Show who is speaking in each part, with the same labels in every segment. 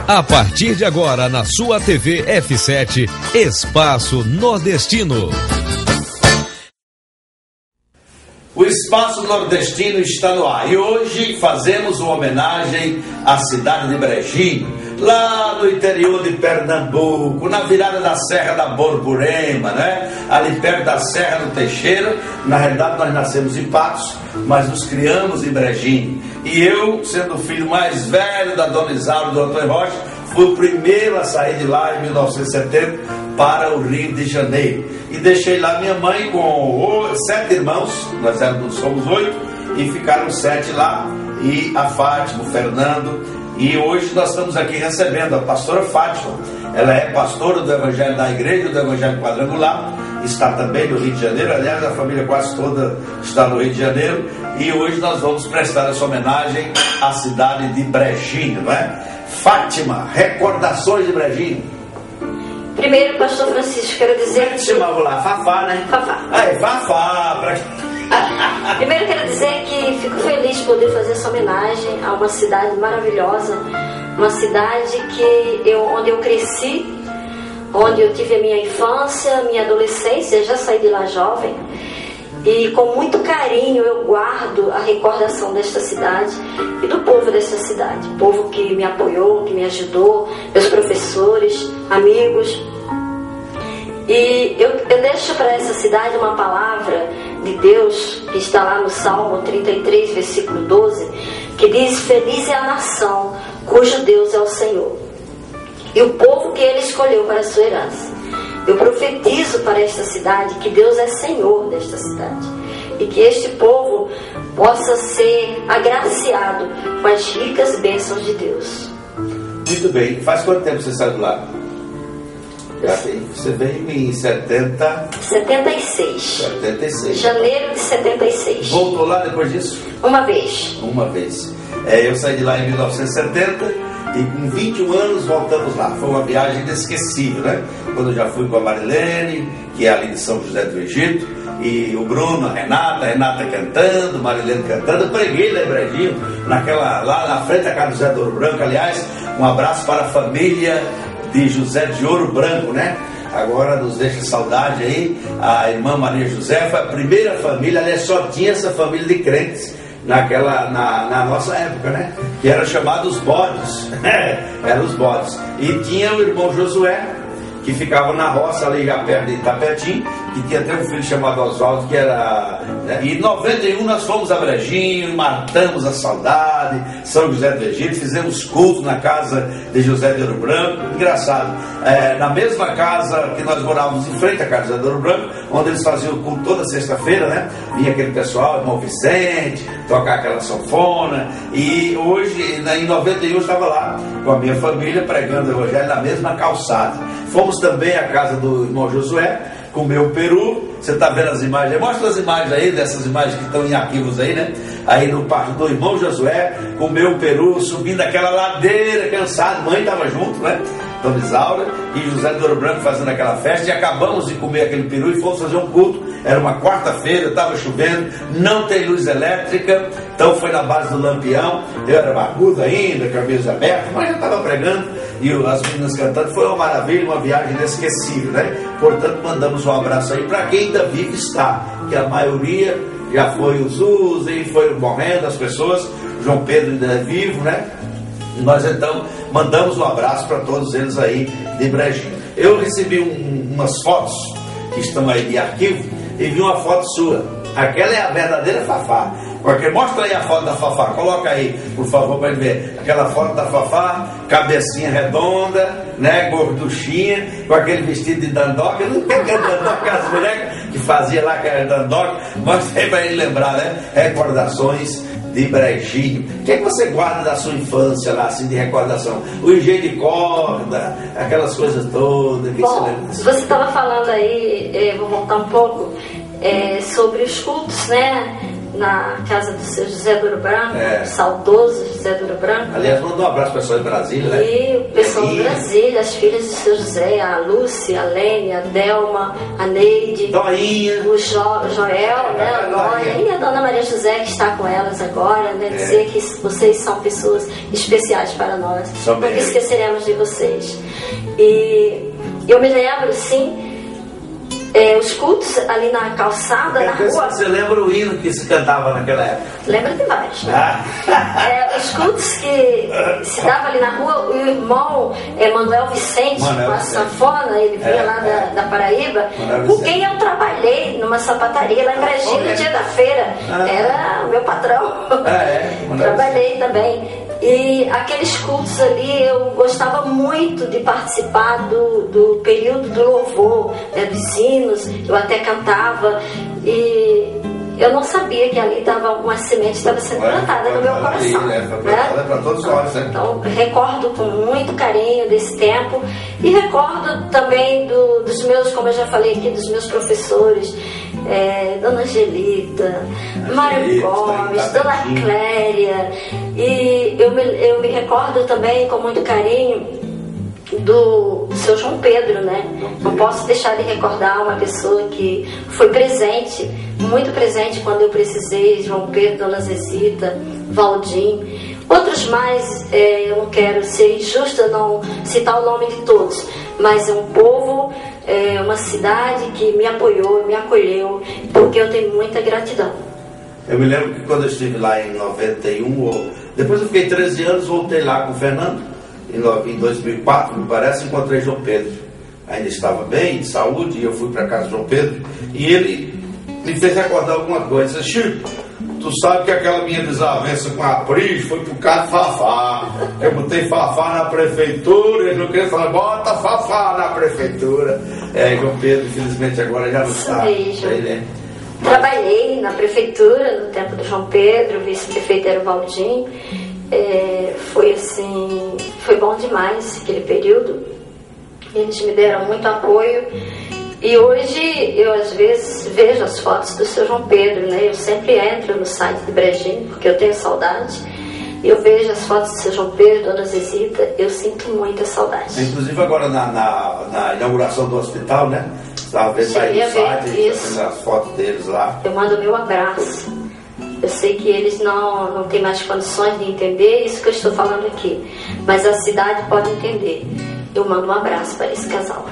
Speaker 1: A partir de agora, na sua TV F7, Espaço Nordestino.
Speaker 2: O Espaço Nordestino está no ar e hoje fazemos uma homenagem à cidade de Brejinho, lá no interior de Pernambuco, na virada da Serra da Borborema, né? Ali perto da Serra do Teixeira. Na realidade nós nascemos em Patos, mas nos criamos em Brejinho. E eu, sendo o filho mais velho da Dona Isaura e do Antônio Rocha, fui o primeiro a sair de lá em 1970 para o Rio de Janeiro. E deixei lá minha mãe com 7 irmãos, nós somos 8, e ficaram 7 lá, e a Fátima, o Fernando, e hoje nós estamos aqui recebendo a pastora Fátima. Ela é pastora do Evangelho da Igreja, do Evangelho Quadrangular, está também no Rio de Janeiro, aliás a família quase toda está no Rio de Janeiro, e hoje nós vamos prestar essa homenagem à cidade de Brejinho, não é? Fátima, recordações de Brejinho.
Speaker 3: Primeiro, pastor Francisco, quero dizer que...
Speaker 2: Chamava lá, Fafá, né?
Speaker 3: Fafá.
Speaker 2: Fafá.
Speaker 3: Primeiro, quero dizer que fico feliz de poder fazer essa homenagem a uma cidade maravilhosa, uma cidade onde eu cresci, onde eu tive a minha infância, minha adolescência, já saí de lá jovem. E com muito carinho eu guardo a recordação desta cidade e do povo desta cidade. Povo que me apoiou, que me ajudou, meus professores, amigos. E eu deixo para essa cidade uma palavra de Deus que está lá no Salmo 33, versículo 12, que diz: feliz é a nação cujo Deus é o Senhor, e o povo que Ele escolheu para a sua herança. Eu profetizo para esta cidade que Deus é Senhor desta cidade e que este povo possa ser agraciado com as ricas bênçãos de Deus.
Speaker 2: Muito bem. Faz quanto tempo você saiu de lá? Você veio em
Speaker 3: 76. Janeiro de 76.
Speaker 2: Voltou lá depois disso?
Speaker 3: Uma vez.
Speaker 2: Eu saí de lá em 1970. E com 21 anos voltamos lá. Foi uma viagem inesquecível, né? Quando eu já fui com a Marilene, que é ali de São José do Egito, e o Bruno, a Renata cantando, Marilene cantando. Eu preguei lá em Brejinho, lá na frente da casa do José de Ouro Branco. Aliás, um abraço para a família de José de Ouro Branco, né? Agora nos deixa saudade aí. A irmã Maria José foi a primeira família, aliás, só tinha essa família de crentes na nossa época, né? Que era chamado os bodes. Eram os bodes. E tinha o irmão Josué, que ficava na roça ali já perto de Itapetim, que tinha até um filho chamado Oswaldo, que era... Né? E em 91 nós fomos a Brejinho, matamos a saudade, São José do Egito, fizemos culto na casa de José de Ouro Branco. Engraçado, na mesma casa que nós morávamos em frente à casa de José de Ouro Branco, onde eles faziam o culto toda sexta-feira, né? Vinha aquele pessoal, irmão Vicente, tocar aquela sanfona. E hoje, em 91, eu estava lá com a minha família pregando o evangelho na mesma calçada. Fomos também à casa do irmão Josué, comer o peru. Você está vendo as imagens? Mostra as imagens aí, dessas imagens que estão em arquivos aí, né? Aí no parque do irmão Josué, comeu o peru, subindo aquela ladeira, cansado. Mãe estava junto, né? Dona Isaura e José de Ouro Branco fazendo aquela festa. E acabamos de comer aquele peru e fomos fazer um culto. Era uma quarta-feira, estava chovendo, não tem luz elétrica, então foi na base do lampião. Eu era barbudo ainda, camisa aberta, mas já estava pregando e as meninas cantando. Foi uma maravilha, uma viagem inesquecível, né? Portanto, mandamos um abraço aí para quem ainda vive está, que a maioria já foi os e foi morrendo as pessoas. João Pedro ainda é vivo, né? E nós então mandamos um abraço para todos eles aí de Brejinho. Eu recebi umas fotos que estão aí de arquivo e vi uma foto sua. Aquela é a verdadeira Fafá. Porque mostra aí a foto da Fafá, coloca aí, por favor, para ele ver. Aquela foto da Fafá, cabecinha redonda, né, gorduchinha, com aquele vestido de dandoca. Não tem aquele dandoca, as mulheres que fazia lá aquela dandoca. Mostra aí para ele lembrar, né? Recordações de Brejinho. O que é que você guarda da sua infância lá, assim, de recordação? O engenho de corda, aquelas coisas todas. Que
Speaker 3: bom, você estava falando aí, vou voltar um pouco, sobre os cultos, né? na casa do seu José Duro Branco, saudoso José Duro Branco.
Speaker 2: Aliás, mandou um abraço para o pessoal de Brasília, né?
Speaker 3: E o pessoal de Brasília, as filhas do seu José, a Lúcia, a Lênia, a Delma, a Neide,
Speaker 2: Doinha,
Speaker 3: o Joel, né, a Dóia, e a Dona Maria José, que está com elas agora, né? Dizer que vocês são pessoas especiais para nós. Nunca esqueceremos de vocês. E eu me lembro, sim, os cultos ali na calçada, na rua.
Speaker 2: Você lembra o hino que se cantava naquela época?
Speaker 3: Lembra de vários. Os cultos que se dava ali na rua, o irmão Manuel Vicente, com a sanfona, ele vinha lá da Paraíba, com quem eu trabalhei numa sapataria lá em Brasília no dia da feira. Era o meu patrão. Trabalhei também. E aqueles cultos ali, eu gostava muito de participar do período do louvor, dos hinos, eu até cantava, e eu não sabia que ali estava uma semente estava sendo plantada no meu coração.
Speaker 2: Para todos nós, né?
Speaker 3: Então, recordo com muito carinho desse tempo, e recordo também dos meus, como eu já falei aqui, dos meus professores, Dona Angelita, Mário Gomes, Dona Cléria, e eu me recordo também com muito carinho do seu João Pedro, né? Não posso deixar de recordar uma pessoa que foi presente, muito presente quando eu precisei, João Pedro, Dona Zezita, Valdim, outros mais, eu não quero ser injusta, não citar o nome de todos, mas é um povo, uma cidade que me apoiou, me acolheu, porque eu tenho muita gratidão.
Speaker 2: Eu me lembro que quando eu estive lá em 91, depois eu fiquei 13 anos, voltei lá com o Fernando, em 2004, me parece, encontrei João Pedro. Ainda estava bem, de saúde, e eu fui para casa de João Pedro, e ele me fez recordar alguma coisa. Chico, tu sabe que aquela minha desavença com a Pris foi por causa de Fafá. Eu botei Fafá na prefeitura, ele não queria falar, bota Fafá na prefeitura. João Pedro, infelizmente, agora já não está.
Speaker 3: Trabalhei na prefeitura no tempo do João Pedro, o vice-prefeito era o Valdim. Foi assim, foi bom demais aquele período. Eles me deram muito apoio. E hoje eu às vezes vejo as fotos do seu João Pedro, né? Eu sempre entro no site de Brejinho, porque eu tenho saudade. Eu vejo as fotos do seu João Pedro, Dona Zezita, eu sinto muita saudade.
Speaker 2: Inclusive agora na inauguração do hospital, né? Estava vendo aí no site, as fotos deles lá.
Speaker 3: Eu mando meu abraço. Eu sei que eles não têm mais condições de entender isso que eu estou falando aqui, mas a cidade pode entender. Eu mando um abraço para esse casal.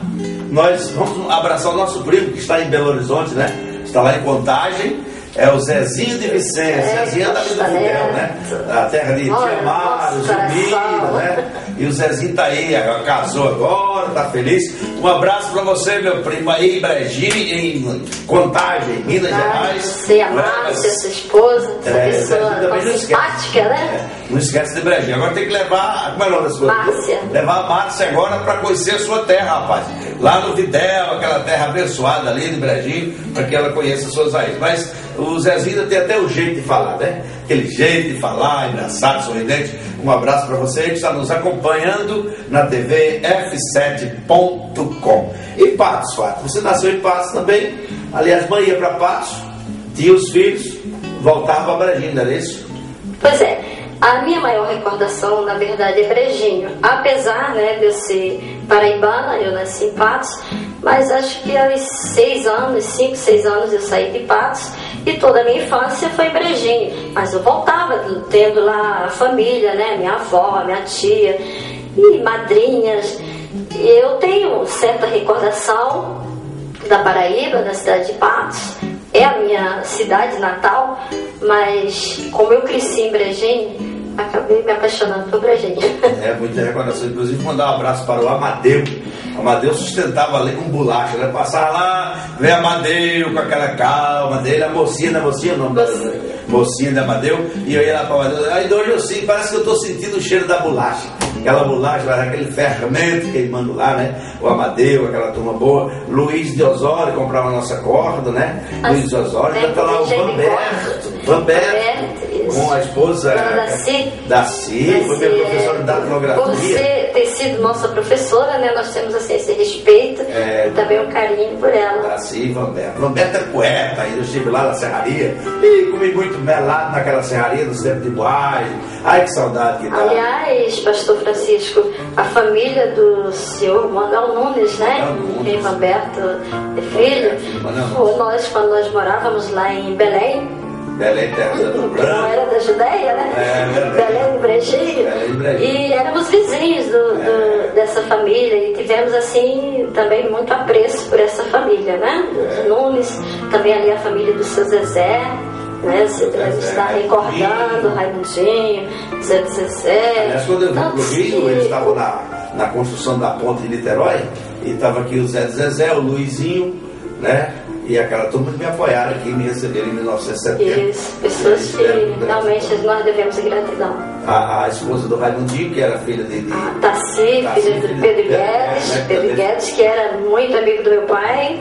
Speaker 2: Nós vamos abraçar o nosso primo que está em Belo Horizonte, né? Está lá em Contagem. É o Zezinho de Vicência, Zezinho da Vida Fidel, né? A terra de Tia Mário, Zumira, né? E o Zezinho tá aí, casou agora, tá feliz. Um abraço pra você, meu primo, aí em Brejinho, em Contagem, Minas Gerais.
Speaker 3: Você amado, sua esposa, essa pessoa simpática, né?
Speaker 2: Não esquece de Brejinho. Agora tem que levar, como é o nome da sua?
Speaker 3: Márcia.
Speaker 2: Levar a Márcia agora pra conhecer a sua terra, rapaz. Lá no Videl, aquela terra abençoada ali de Brejinho, pra que ela conheça as suas raízes. Mas o Zezinho tem até o jeito de falar, né? Aquele jeito de falar, engraçado, sorridente. Um abraço para você que está nos acompanhando na TV F7.com. E Patos, Fátima, você nasceu em Patos também. Aliás, mãe ia para Patos, tinha os filhos, voltava para Brejinho, não era isso?
Speaker 3: Pois é, a minha maior recordação, na verdade, é Brejinho. Apesar, né, de eu ser paraibana, eu nasci em Patos, mas acho que aos 5, 6 anos eu saí de Patos e toda a minha infância foi em Brejinho. Mas eu voltava, tendo lá a família, né, minha avó, minha tia e madrinhas. Eu tenho certa recordação da Paraíba, da cidade de Patos. É a minha cidade natal, mas como eu cresci em Brejinho, acabei me apaixonando por Brejinho.
Speaker 2: Muita recordação. Inclusive, mandar um abraço para o Amadeu. O Amadeu sustentava ali com bolacha, né? Passar lá, ver Amadeu com aquela calma dele, a mocinha, não é o nome dela? Mocinha de Amadeu. E eu ia lá para o Amadeu. Aí hoje eu sim, parece que eu estou sentindo o cheiro da bolacha. Aquela bolacha, aquele ferramento queimando lá, né? O Amadeu, aquela turma boa. Luiz de Osório comprava a nossa corda, né? Luiz de Osório, já tá lá o Vanberto.
Speaker 3: Isso.
Speaker 2: Com a esposa
Speaker 3: Dona Daci,
Speaker 2: foi minha professora de datilografia.
Speaker 3: Por ser, ter sido nossa professora, né, nós temos assim, esse respeito e também um carinho por ela.
Speaker 2: Daci Vanberto. Vanberto é poeta, ainda eu estive lá na serraria e comi muito melado naquela serraria do centro de Boagem. Ai, que saudade que dá.
Speaker 3: Aliás, pastor Francisco, a família do senhor Manuel Nunes, né? Em Vanberto é filho, nós, quando nós morávamos lá em Belém,
Speaker 2: terra do Branco.
Speaker 3: Não era da Judéia, né? Belém e Brejinho. E éramos vizinhos dessa família e tivemos assim também muito apreço por essa família, né? Dos Nunes, também ali a família do seu Zezé. Né? Você deve estar recordando, Raimundinho, Zé Zezé.
Speaker 2: Aliás, quando eu vim para o Rio, eles estavam na construção da ponte de Niterói, e estava aqui o Zé Zezé, o Luizinho, né? E aquela turma que me apoiaram aqui, me receberam em 1970.
Speaker 3: Isso, pessoas que realmente nós devemos gratidão.
Speaker 2: A esposa do Raimundinho, que era filha de
Speaker 3: Tassi, filha do Pedro Guedes, Pedro Guedes, que era muito amigo do meu pai.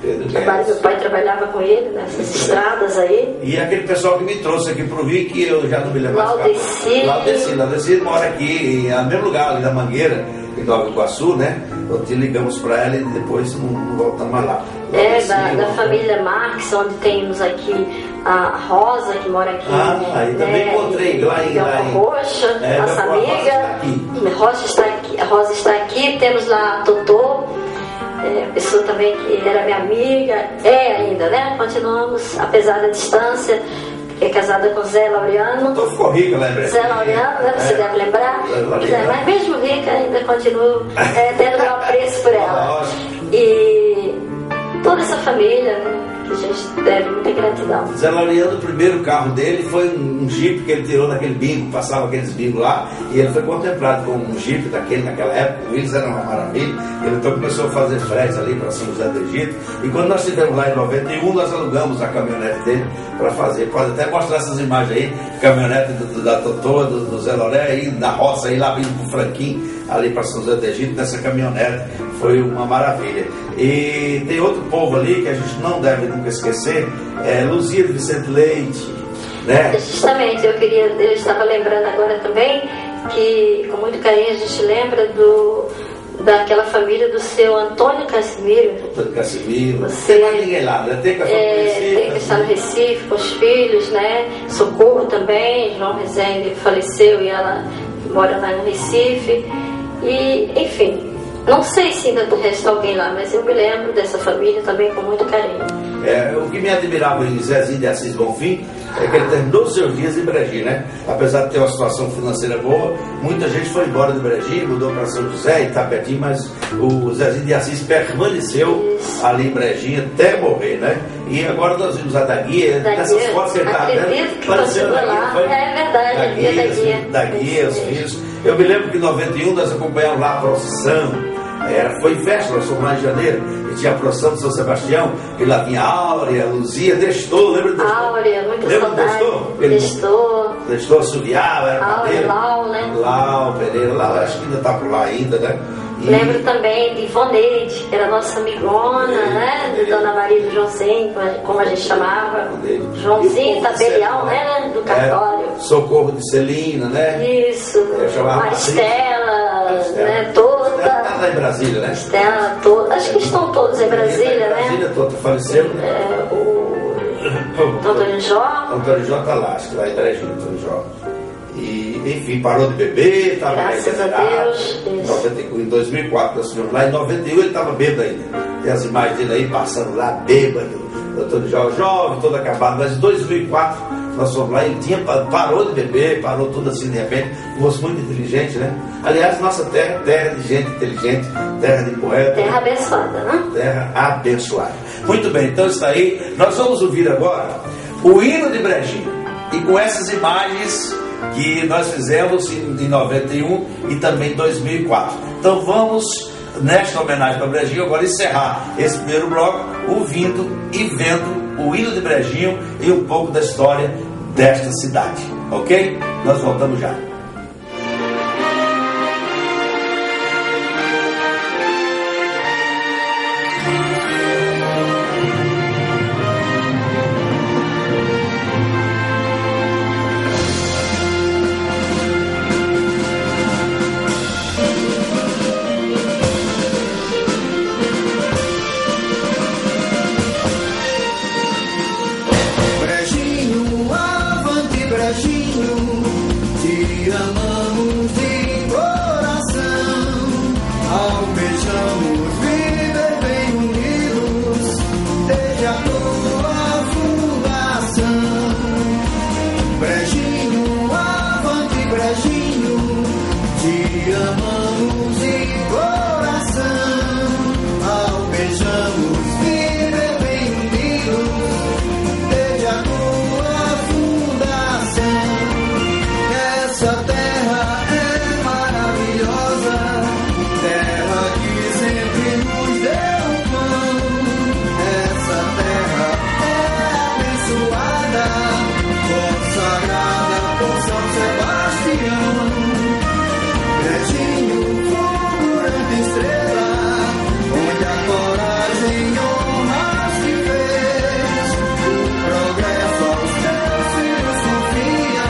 Speaker 3: Meu pai trabalhava com ele nessas estradas aí.
Speaker 2: E aquele pessoal que me trouxe aqui pro Rio, que eu já não me lembro mais. Laudeci mora aqui, no mesmo lugar, ali da Mangueira, em Nova Iguaçu, né? Ontem ligamos para ela e depois não voltamos mais lá.
Speaker 3: Da família Marques, onde temos aqui a Rosa, que mora aqui.
Speaker 2: Eu também encontrei lá em
Speaker 3: Roxa, nossa amiga. Rosa está aqui, temos lá a Totô. Pessoa também que era minha amiga, ainda, né? Continuamos, apesar da distância, é casada com Zé Laureano.
Speaker 2: Então ficou rica, lembra?
Speaker 3: Zé Laureano, né? Você deve lembrar. Mas mesmo rica, ainda continuo tendo um apreço por ela. E toda essa família, né? Que a gente deve muita gratidão.
Speaker 2: Zé Laureano, o primeiro carro dele foi um Jeep que ele tirou daquele bingo, passava aqueles bingos lá, e ele foi contemplado com um Jeep daquele naquela época. O Willis era uma maravilha. Ele então começou a fazer fretes ali para São José do Egito, e quando nós estivemos lá em 91, nós alugamos a caminhonete dele para fazer. Pode até mostrar essas imagens aí, caminhonete da Totô, do Zé Laureano, aí na roça, aí lá vindo com o Franquinho, ali para São José do Egito, nessa caminhonete. Foi uma maravilha. E tem outro povo ali que a gente não deve nunca esquecer, Luzia de Vicente Leite, né?
Speaker 3: Justamente, eu estava lembrando agora também que com muito carinho a gente lembra daquela família do seu Antônio Casimiro.
Speaker 2: Antônio Casimiro.
Speaker 3: Você
Speaker 2: tem mais ninguém lá, né? Tem
Speaker 3: que estar no Recife com os filhos, né? Socorro também, João Rezende faleceu e ela mora lá no Recife. E, enfim, não sei se ainda resta alguém lá, mas eu me lembro dessa família também com muito carinho.
Speaker 2: O que me admirava em Zezinho de Assis Bonfim é que ele terminou os seus dias em Brejinho, né? Apesar de ter uma situação financeira boa, muita gente foi embora de Brejinho, mudou para São José, Itapetim, mas o Zezinho de Assis permaneceu ali em Brejinho até morrer, né? E agora nós vimos a Daguia, nessas fotos que ele está vendo, pareceu
Speaker 3: lá. É verdade,
Speaker 2: da Guia, os filhos. Eu me lembro que em 91 nós acompanhamos lá a procissão. Foi festa, nós fomos lá em janeiro, e tinha a procissão de São Sebastião, e lá vinha Áurea, Luzia, Destou, lembra de Destou?
Speaker 3: Áurea, muito saudade.
Speaker 2: Destou, assobiava, era
Speaker 3: Áurea, Lau, né?
Speaker 2: Lau, Pereira, Lau, acho que ainda está por lá ainda, né?
Speaker 3: Lembro também de Ivoneide, que era nossa amigona, né? De Dona Maria do Joãozinho, como a gente chamava. Joãozinho, tabelião, né? Do cartório.
Speaker 2: Socorro de Celina, né?
Speaker 3: Isso. Maristela, né? Toda.
Speaker 2: Ela está em Brasília, né?
Speaker 3: Estela, toda. Acho que estão todos em Brasília, né?
Speaker 2: Brasília toda faleceu.
Speaker 3: O Antônio Jó.
Speaker 2: Antônio Jó está lá, acho que lá em Brasília, Antônio Jó. E, enfim, parou de beber, estava
Speaker 3: graças a Deus.
Speaker 2: Em 2004 nós fomos lá, em 91 ele estava bêbado ainda. Tem as imagens dele aí passando lá, bêbado, Antônio Jó, jovem, todo acabado. Mas em 2004 nós fomos lá, ele parou de beber, parou tudo assim de repente, um moço muito inteligente, né? Aliás, nossa terra de gente inteligente, terra de poeta.
Speaker 3: Terra abençoada, né?
Speaker 2: Terra abençoada. Muito bem, então está aí. Nós vamos ouvir agora o hino de Brejinho. E com essas imagens que nós fizemos em 91 e também em 2004. Então vamos, nesta homenagem para Brejinho, agora encerrar esse primeiro bloco, ouvindo e vendo o hino de Brejinho e um pouco da história desta cidade. Ok? Nós voltamos já.
Speaker 4: amamos de coração, almejamos viver bem unidos, desde a tua fundação. Brejinho, avante Brejinho, te amamos de coração, almejamos viver bem unidos, desde a tua fundação. Essa terra é maravilhosa, terra que sempre nos deu pão. Essa terra é abençoada, consagrada por São Sebastião. Brejinho, fulgurante estrela, onde a coragem honra se fez. O progresso aos teus filhos confia,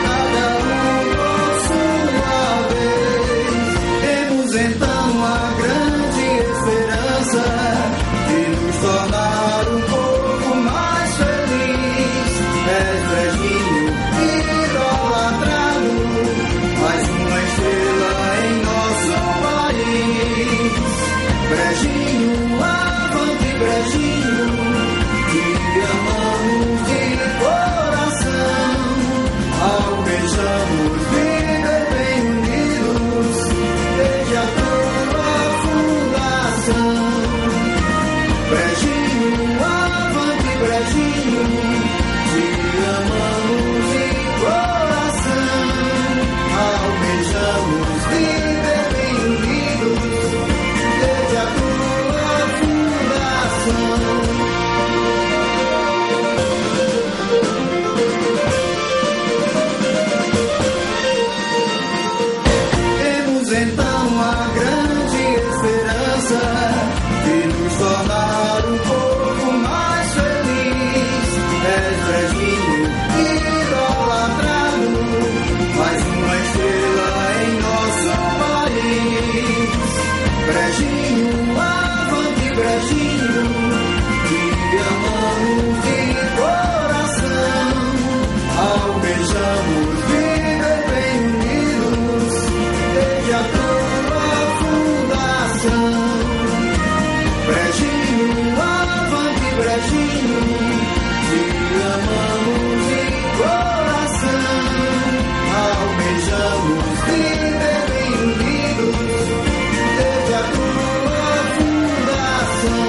Speaker 4: cada um por sua vez. Temos então a grande esperança de nos tornar um povo mais feliz. És Brejinho idolatrado, mais uma estrela em nosso país. Brejinho, avante Brejinho, te amamos de coração, almejamos viver bem unidos, desde a tua fundação. Brejinho, avante Brejinho, te amamos de coração, almejamos viver bem unidos, desde a tua fundação. Temos então a grande esperança de nos tornar um povo mais feliz. És Brejinho idolatrado, mais uma estrela em nosso país. Brejinho, avante Brejinho, te amamos de coração, almejamos viver bem unidos, desde a tua fundação. Brejinho, avante Brejinho, te amamos de coração, almejamos viver bem unidos, desde a tua fundação.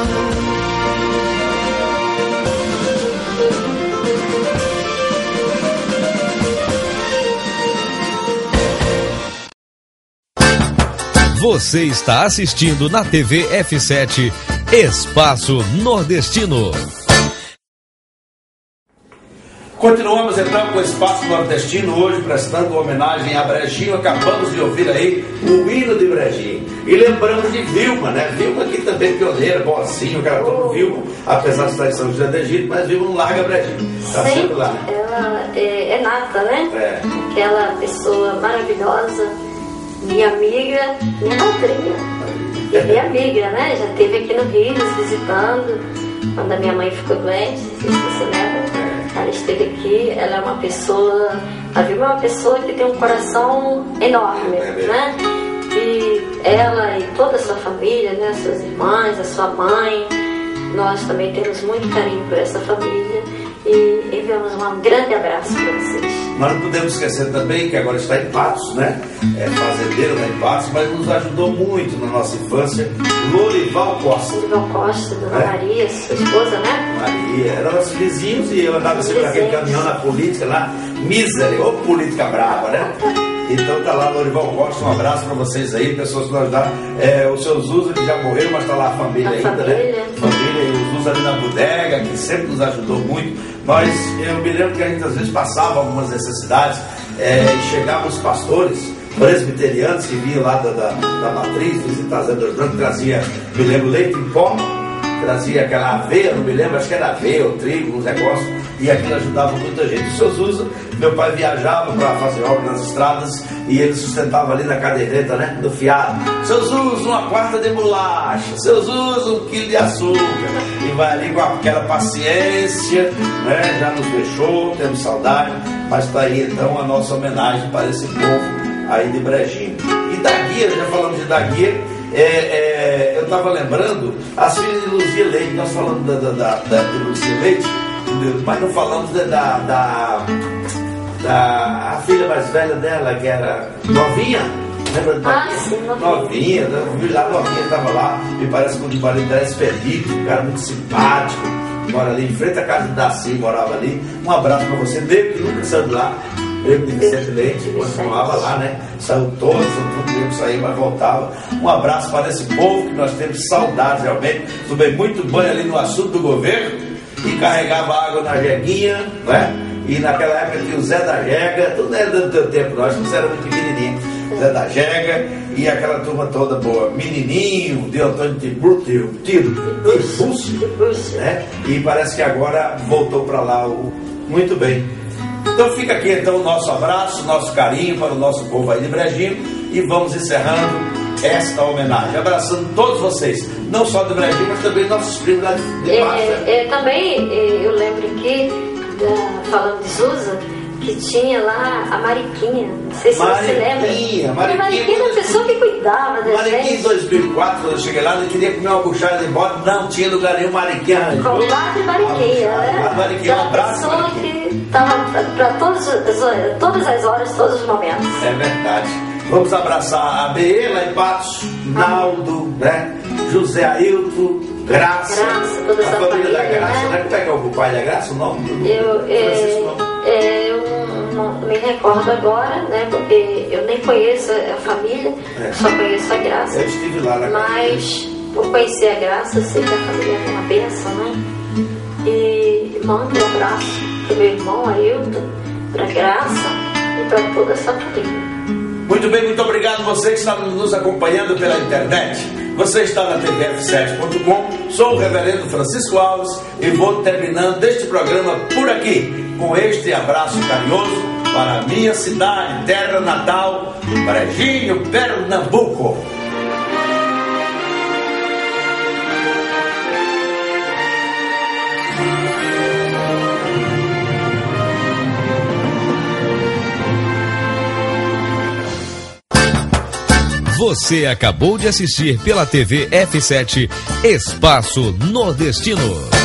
Speaker 1: Você está assistindo na TV F7 Espaço Nordestino.
Speaker 2: Continuamos então com o Espaço Nordestino, hoje prestando homenagem a Brejinho. Acabamos de ouvir aí o hino de Brejinho. E lembrando de Vilma, né? Vilma aqui também pioneira, boazinha, o cara todo Vilma, apesar de estar em São José do Egito, mas Vilma não larga Brejinho. Tá sempre lá.
Speaker 3: Ela é nata, né?
Speaker 2: É.
Speaker 3: Aquela pessoa maravilhosa, minha amiga, minha madrinha. E minha amiga, né? Já esteve aqui no Rio nos visitando, quando a minha mãe ficou doente, não sei se você lembra. Ela esteve aqui, ela é uma pessoa, a Vilma é uma pessoa que tem um coração enorme, né? E ela e toda a sua família, né? Suas irmãs, a sua mãe, nós também temos muito carinho por essa família e enviamos um grande abraço para vocês.
Speaker 2: Nós não podemos esquecer também que agora está em Patos, né? É fazendeiro lá em Patos, mas nos ajudou muito na nossa infância, Lorival Costa.
Speaker 3: Lorival Costa, Dona Maria, sua esposa, né?
Speaker 2: Maria, eram nossos vizinhos e eu andava sempre naquele caminhão na política lá, Misery, ou política brava, né? Então tá lá Lorival Costa, um abraço para vocês aí, pessoas que nos ajudaram. O seu Zuza, que já morreu, mas tá lá a família ainda, né? Família e o Zuza ali na bodega, que sempre nos ajudou muito. Eu me lembro que a gente às vezes passava algumas necessidades e chegavam os pastores presbiterianos que vinham lá da matriz, visitar as Andas Brancas, trazia, me lembro, leite em pó, trazia aquela aveia, não me lembro, acho que era aveia ou trigo, uns negócios, e aquilo ajudava muita gente. O seu Zuza, meu pai viajava para fazer obra nas estradas e ele sustentava ali na caderneta, né, do fiado. Seu Zuza, uma quarta de bolacha, seu Zuza, 1 quilo de açúcar, e vai ali com aquela paciência, né, já nos deixou, temos saudade. Mas está aí então a nossa homenagem para esse povo aí de Brejinho. E da Guia, já falamos de da Guia, eu estava lembrando as filhas de Luzia Leite. Nós falamos de Luzia Leite, mas não falamos da filha mais velha dela, que era novinha. Lembra da
Speaker 3: sim,
Speaker 2: novinha, lá novinha, estava lá, me parece que o marido dela é expedito, um cara muito simpático, mora ali em frente à casa de Daci, morava ali. Um abraço para você, mesmo que nunca saiu de lá, mesmo de Vicente Leite, continuava lá, né? Saiu todo tempo saiu, mas voltava. Um abraço para esse povo que nós temos saudades realmente. Tomei muito banho ali no assunto do governo e carregava água na jeguinha, né? E naquela época tinha o Zé da Jega, tudo era do teu tempo, nós era muito pequenininho. Zé da Jega e aquela turma toda boa, Menininho, de Antônio Tiro, né? E parece que agora voltou para lá muito bem. Então fica aqui então o nosso abraço, nosso carinho para o nosso povo aí de Brejinho e vamos encerrando esta homenagem, abraçando todos vocês, não só de Brejinho, mas também nossos primos lá de Passa.
Speaker 3: Também eu lembro aqui, falando de Zusa, que tinha lá a Mariquinha, não sei se você lembra. Mariquinha era a pessoa que cuidava da
Speaker 2: Mariquinha
Speaker 3: gente.
Speaker 2: Em 2004, quando eu cheguei lá, eu queria comer uma buchada de bode, não tinha lugar nenhum, Mariquinha.
Speaker 3: Combate Mariquinha, né?
Speaker 2: Mariquinha, um abraço,
Speaker 3: pessoa que estava para todas as horas, todos os momentos.
Speaker 2: É verdade. Vamos abraçar a BE lá em Patos, Naldo, né? José Ailton, Graça,
Speaker 3: toda
Speaker 2: a
Speaker 3: essa
Speaker 2: família da Graça,
Speaker 3: né?
Speaker 2: né? Como é que é o pai da Graça? O nome do
Speaker 3: Eu não me recordo agora, né? Porque eu nem conheço a família, só conheço a Graça.
Speaker 2: Eu estive lá na
Speaker 3: Mas por conhecer a Graça, eu sei que a família é uma bênção, né? E mando um abraço pro meu irmão Ailton, pra Graça e para toda essa família.
Speaker 2: Muito bem, muito obrigado você que está nos acompanhando pela internet. Você está na tvf7.com. Sou o reverendo Francisco Alves e vou terminando este programa por aqui, com este abraço carinhoso para a minha cidade, terra natal, Brejinho, Pernambuco.
Speaker 1: Você acabou de assistir pela TV F7 Espaço Nordestino.